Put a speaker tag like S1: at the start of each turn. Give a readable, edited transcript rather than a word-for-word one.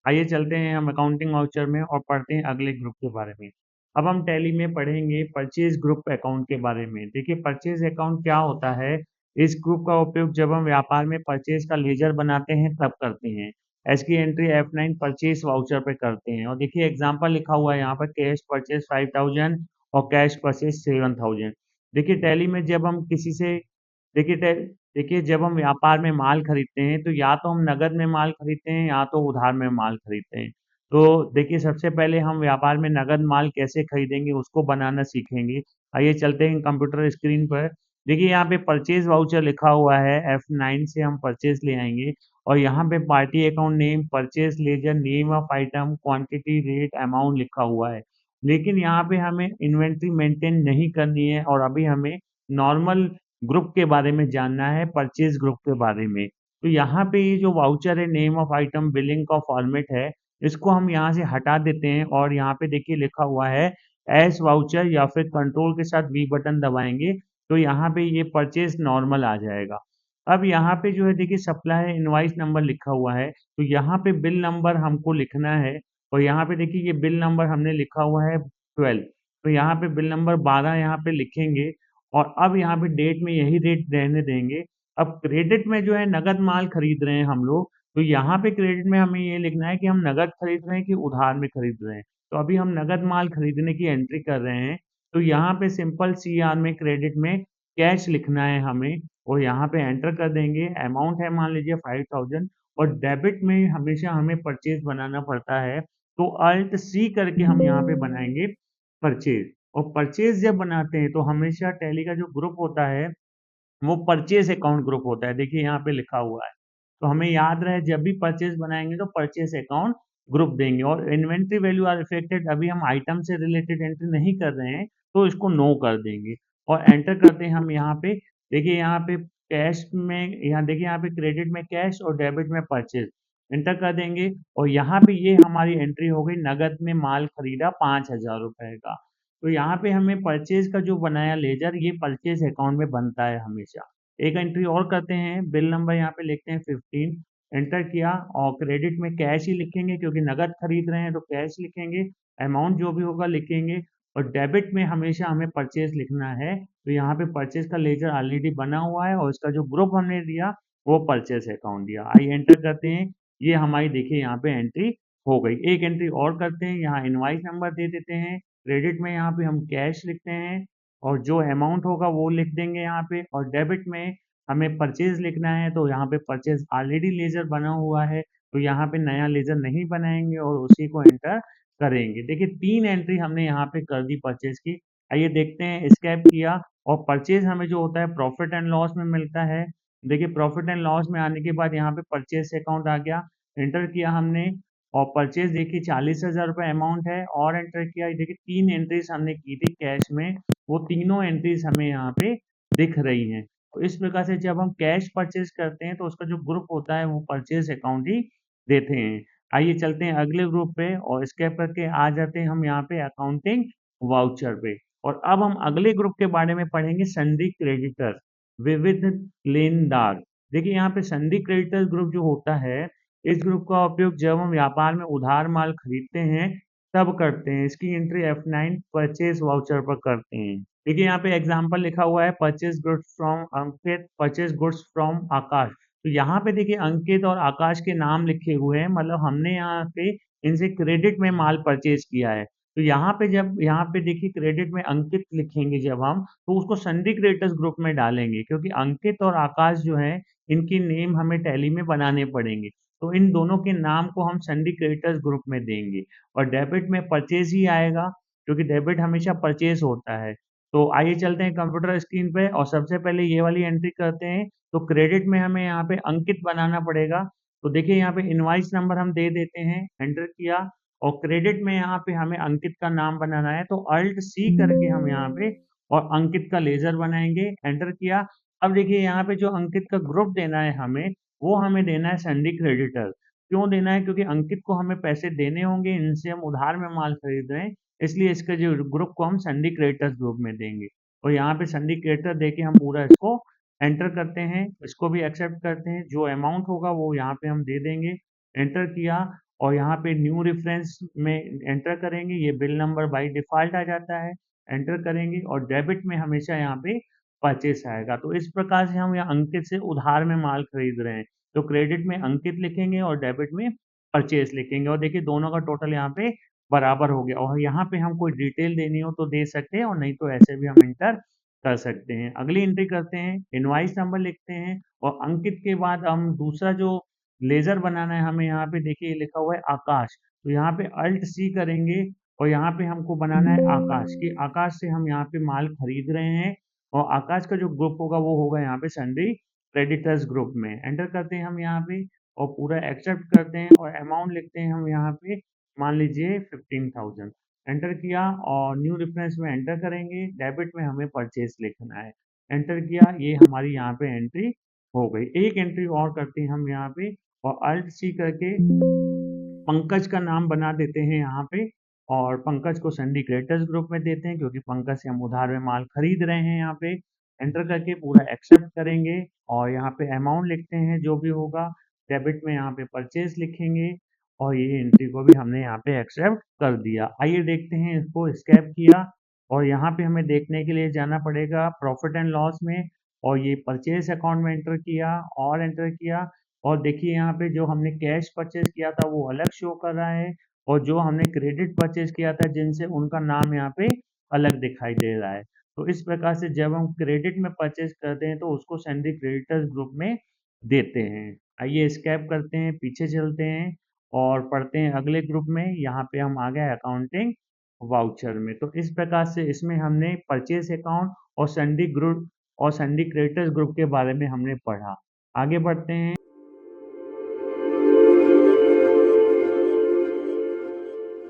S1: आइए चलते हैं हम अकाउंटिंग वाउचर में और पढ़ते हैं अगले ग्रुप के बारे में। अब हम टैली में पढ़ेंगे परचेज ग्रुप अकाउंट के बारे में। देखिए परचेज अकाउंट क्या होता है। इस ग्रुप का उपयोग जब हम व्यापार में परचेज का लेजर बनाते हैं तब करते हैं। इसकी एंट्री F9 परचेज वाउचर पे करते हैं और देखिए एग्जांपल लिखा हुआ है यहाँ पर कैश परचेज 5000 और कैश परचेज 7000। देखिए टैली में जब हम किसी से देखिए देखिए जब हम व्यापार में माल खरीदते हैं तो या तो हम नगद में माल खरीदते हैं या तो उधार में माल खरीदते हैं। तो देखिए सबसे पहले हम व्यापार में नगद माल कैसे खरीदेंगे उसको बनाना सीखेंगे। आइए चलते हैं कंप्यूटर स्क्रीन पर। देखिए यहाँ पे परचेज वाउचर लिखा हुआ है F9 से हम परचेज ले आएंगे और यहाँ पे party account name purchase laser name of item quantity rate amount लिखा हुआ है। लेकिन यहाँ पे हमें इन्वेंट्री मेंटेन नहीं करनी है और अभी हमें नॉर्मल ग्रुप के बारे में जानना है, परचेज ग्रुप के बारे में। तो यहाँ पे ये जो वाउचर है नेम ऑफ आइटम बिलिंग का फॉर्मेट है, इसको हम यहाँ से हटा देते हैं और यहाँ पे देखिए लिखा हुआ है एस वाउचर या फिर कंट्रोल के साथ वी बटन दबाएंगे तो यहाँ पे ये परचेज नॉर्मल आ जाएगा। अब यहाँ पे जो है देखिए सप्लायर इनवाइस नंबर लिखा हुआ है तो यहाँ पे बिल नंबर हमको लिखना है और यहाँ पे देखिए ये बिल नंबर हमने लिखा हुआ है 12। तो यहाँ पे बिल नंबर 12 यहाँ पे लिखेंगे और अब यहाँ पे डेट में यही रेट रहने देंगे। अब क्रेडिट में जो है नगद माल खरीद रहे हैं हम लोग तो यहाँ पे क्रेडिट में हमें ये लिखना है कि हम नगद खरीद रहे हैं कि उधार में खरीद रहे हैं। तो अभी हम नगद माल खरीदने की एंट्री कर रहे हैं तो यहाँ पे सिंपल CR में क्रेडिट में कैश लिखना है हमें और यहाँ पे एंटर कर देंगे। अमाउंट है मान लीजिए 5000 और डेबिट में हमेशा हमें परचेज बनाना पड़ता है तो अल्ट C करके हम यहाँ पे बनाएंगे परचेज। और परचेज जब बनाते हैं तो हमेशा टैली का जो ग्रुप होता है वो परचेज अकाउंट ग्रुप होता है। देखिए यहाँ पे लिखा हुआ है तो हमें याद रहे जब भी परचेज बनाएंगे तो परचेज अकाउंट ग्रुप देंगे। और इन्वेंट्री वैल्यू आर इफेक्टेड अभी हम आइटम से रिलेटेड एंट्री नहीं कर रहे हैं तो इसको नो कर देंगे और एंटर करते हैं हम यहाँ पे। देखिए यहाँ पे कैश में यहाँ देखिए यहाँ पे क्रेडिट में कैश और डेबिट में परचेज एंटर कर देंगे और यहाँ पे ये हमारी एंट्री हो गई नगद में माल खरीदा 5000 रुपए का। तो यहाँ पे हमें परचेज का जो बनाया लेजर ये परचेज अकाउंट में बनता है हमेशा। एक एंट्री और करते हैं बिल नंबर यहाँ पे लिखते हैं 15 एंटर किया और क्रेडिट में कैश ही लिखेंगे क्योंकि नगद खरीद रहे हैं तो कैश लिखेंगे। अमाउंट जो भी होगा लिखेंगे और डेबिट में हमेशा हमें परचेज लिखना है तो यहाँ पे परचेज का लेजर ऑलरेडी बना हुआ है और इसका जो ग्रुप हमने दिया वो परचेज अकाउंट दिया। आइए एंटर करते हैं। ये हमारी देखिए यहाँ पे एंट्री हो गई। एक एंट्री और करते हैं यहाँ इनवाइस नंबर दे देते हैं। क्रेडिट में यहाँ पे हम कैश लिखते हैं और जो अमाउंट होगा वो लिख देंगे यहाँ पे और डेबिट में हमें परचेज लिखना है तो यहाँ पे परचेज ऑलरेडी लेजर बना हुआ है तो यहाँ पे नया लेजर नहीं बनाएंगे और उसी को एंटर करेंगे। देखिए 3 एंट्री हमने यहाँ पे कर दी परचेज की। आइए देखते हैं एस्केप किया और परचेज हमें जो होता है प्रॉफिट एंड लॉस में मिलता है। देखिए प्रॉफिट एंड लॉस में आने के बाद यहाँ पे परचेज अकाउंट आ गया। एंटर किया हमने और परचेज देखिए 40,000 रुपये अमाउंट है और एंटर किया। देखिए 3 एंट्रीज हमने की थी कैश में वो तीनों एंट्रीज हमें यहाँ पे दिख रही हैं। तो इस प्रकार से जब हम कैश परचेज करते हैं तो उसका जो ग्रुप होता है वो परचेज अकाउंट ही देते हैं। आइए चलते हैं अगले ग्रुप पे और स्केप करके आ जाते हैं हम यहाँ पे अकाउंटिंग वाउचर पे। और अब हम अगले ग्रुप के बारे में पढ़ेंगे संधि क्रेडिटर विविध लेनदार। देखिए यहाँ पे संधि क्रेडिटर ग्रुप जो होता है इस ग्रुप का उपयोग जब हम व्यापार में उधार माल खरीदते हैं तब करते हैं। इसकी एंट्री F9 परचेज वाउचर पर करते हैं। देखिए यहाँ पे एग्जांपल लिखा हुआ है purchase goods from Ankit purchase goods from Akash. तो यहाँ पे देखिए अंकित और आकाश के नाम लिखे हुए हैं मतलब हमने यहाँ पे इनसे क्रेडिट में माल परचेज किया है। तो यहाँ पे जब यहाँ पे देखिए क्रेडिट में अंकित लिखेंगे जब हम तो उसको संधि क्रेडिटर्स ग्रुप में डालेंगे क्योंकि अंकित और आकाश जो है इनकी नेम हमें टैली में बनाने पड़ेंगे। तो इन दोनों के नाम को हम संधि क्रेडिटर्स ग्रुप में देंगे और डेबिट में परचेज ही आएगा क्योंकि डेबिट हमेशा परचेज होता है। तो आइए चलते हैं कंप्यूटर स्क्रीन पे और सबसे पहले ये वाली एंट्री करते हैं। तो क्रेडिट में हमें यहाँ पे अंकित बनाना पड़ेगा। तो देखिए यहाँ पे इनवाइस नंबर हम दे देते हैं एंटर किया और क्रेडिट में यहाँ पे हमें अंकित का नाम बनाना है तो अल्ट C करके हम यहाँ पे और अंकित का लेजर बनाएंगे एंटर किया। अब देखिए यहाँ पे जो अंकित का ग्रुप देना है हमें वो हमें देना है संधि क्रेडिटर। क्यों देना है क्योंकि अंकित को हमें पैसे देने होंगे इनसे हम उधार में माल खरीद रहे हैं इसलिए इसके जो ग्रुप को हम संधि क्रेडिटर्स ग्रुप में देंगे। और यहाँ पे संधि क्रेडिटर देके हम पूरा इसको एंटर करते हैं इसको भी एक्सेप्ट करते हैं जो अमाउंट होगा वो यहाँ पे हम दे देंगे एंटर किया। और यहाँ पे न्यू रेफरेंस में एंटर करेंगे, ये बिल नंबर बाय डिफ़ॉल्ट आ जाता है, एंटर करेंगे और डेबिट में हमेशा यहाँ पे परचेस आएगा। तो इस प्रकार से हम यहाँ अंकित से उधार में माल खरीद रहे हैं, तो क्रेडिट में अंकित लिखेंगे और डेबिट में परचेस लिखेंगे और देखिए दोनों का टोटल यहाँ पे बराबर हो गया और यहाँ पे हम कोई डिटेल देनी हो तो दे सकते हैं और नहीं तो ऐसे भी हम इंटर कर सकते हैं। अगली एंट्री करते हैं, इनवॉइस नंबर लिखते हैं और अंकित के बाद हम दूसरा जो लेजर बनाना है हमें यहाँ पे देखिए लिखा हुआ है आकाश, तो यहाँ पे अल्ट सी करेंगे और यहाँ पे हमको बनाना है आकाश कि आकाश से हम यहाँ पे माल खरीद रहे हैं और आकाश का जो ग्रुप होगा वो होगा यहाँ पे सन्ड्री क्रेडिटर्स ग्रुप में। एंटर करते हैं हम यहाँ पे और पूरा एक्सेप्ट करते हैं और अमाउंट लिखते हैं हम यहाँ पे मान लीजिए 15,000। एंटर किया और न्यू रेफरेंस में एंटर करेंगे, डेबिट में हमें परचेस लिखना है। एंटर किया, ये हमारी यहाँ पे एंट्री हो गई। एक एंट्री और करते हैं हम यहाँ पे और अल्ट सी करके पंकज का नाम बना देते हैं यहाँ पे और पंकज को सन्डी क्रेडिटर्स ग्रुप में देते हैं क्योंकि पंकज से हम उधार में माल खरीद रहे हैं यहाँ पे। एंटर करके पूरा एक्सेप्ट करेंगे और यहाँ पे अमाउंट लिखते हैं जो भी होगा, डेबिट में यहाँ पे परचेज लिखेंगे और ये एंट्री को भी हमने यहाँ पे एक्सेप्ट कर दिया। आइए देखते हैं, इसको स्कैप किया और यहाँ पे हमें देखने के लिए जाना पड़ेगा प्रॉफिट एंड लॉस में और ये परचेज अकाउंट में एंटर किया और एंटर किया और देखिए यहाँ पे जो हमने कैश परचेज किया था वो अलग शो कर रहा है और जो हमने क्रेडिट परचेज किया था जिनसे उनका नाम यहाँ पे अलग दिखाई दे रहा है। तो इस प्रकार से जब हम क्रेडिट में परचेज करते हैं तो उसको सन्डी क्रेडिटर्स ग्रुप में देते हैं। आइए स्कैप करते हैं, पीछे चलते हैं और पढ़ते हैं अगले ग्रुप में। यहाँ पे हम आ गए अकाउंटिंग वाउचर में। तो इस प्रकार से इसमें हमने परचेज अकाउंट और सन्डी ग्रुप और सन्डी क्रेडिटर्स ग्रुप के बारे में हमने पढ़ा। आगे बढ़ते हैं।